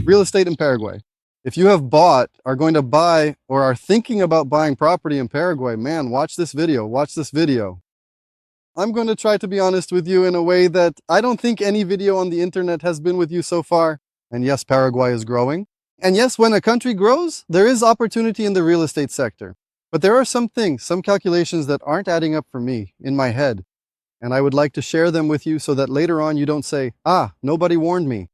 real estate in Paraguay. If you have bought, are going to buy, or are thinking about buying property in Paraguay, man, watch this video, watch this video. I'm going to try to be honest with you in a way that I don't think any video on the internet has been with you so far. And yes, Paraguay is growing. And yes, when a country grows, there is opportunity in the real estate sector. But there are some things, some calculations that aren't adding up for me in my head. And I would like to share them with you so that later on you don't say, nobody warned me.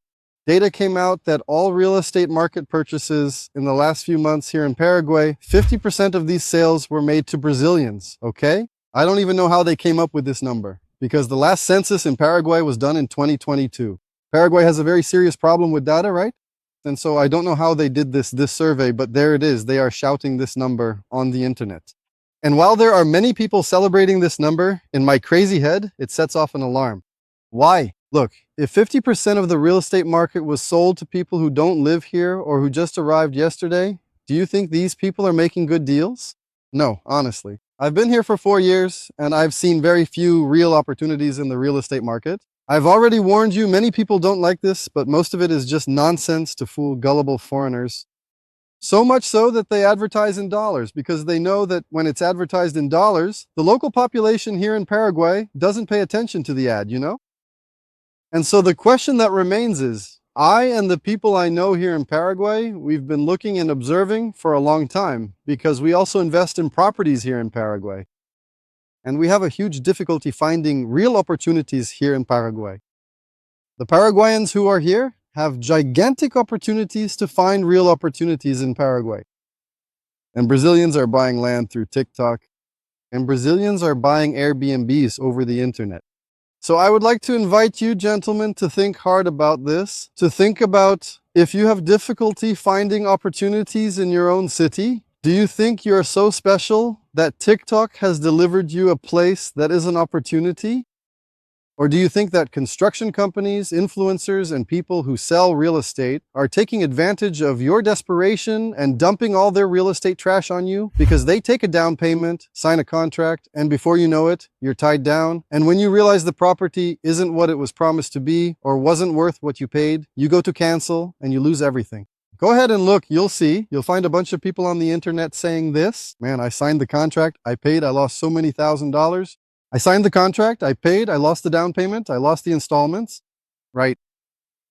Data came out that all real estate market purchases in the last few months here in Paraguay, 50% of these sales were made to Brazilians, okay? I don't even know how they came up with this number because the last census in Paraguay was done in 2022. Paraguay has a very serious problem with data, right? And so I don't know how they did this survey, but there it is. They are shouting this number on the internet. And while there are many people celebrating this number, in my crazy head, it sets off an alarm. Why? Look, if 50% of the real estate market was sold to people who don't live here or who just arrived yesterday, do you think these people are making good deals? No, honestly. I've been here for 4 years and I've seen very few real opportunities in the real estate market. I've already warned you, many people don't like this, but most of it is just nonsense to fool gullible foreigners. So much so that they advertise in dollars because they know that when it's advertised in dollars, the local population here in Paraguay doesn't pay attention to the ad, you know? And so the question that remains is, I and the people I know here in Paraguay, we've been looking and observing for a long time because we also invest in properties here in Paraguay. And we have a huge difficulty finding real opportunities here in Paraguay. The Paraguayans who are here have gigantic opportunities to find real opportunities in Paraguay. And Brazilians are buying land through TikTok, and Brazilians are buying Airbnbs over the internet. So I would like to invite you, gentlemen, to think hard about this, to think about if you have difficulty finding opportunities in your own city, do you think you're so special that TikTok has delivered you a place that is an opportunity? Or do you think that construction companies, influencers, and people who sell real estate are taking advantage of your desperation and dumping all their real estate trash on you because they take a down payment, sign a contract, and before you know it, you're tied down? And when you realize the property isn't what it was promised to be or wasn't worth what you paid, you go to cancel and you lose everything. Go ahead and look, you'll see. You'll find a bunch of people on the internet saying this. Man, I signed the contract, I paid, I lost so many $1,000s. I signed the contract, I paid, I lost the down payment, I lost the installments. Right.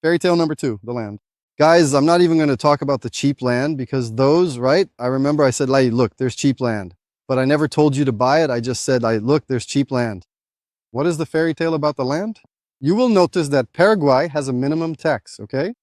Fairy tale number 2, the land. Guys, I'm not even going to talk about the cheap land because those, right? I remember I said, like, look, there's cheap land. But I never told you to buy it. I just said, look, there's cheap land. What is the fairy tale about the land? You will notice that Paraguay has a minimum tax, okay?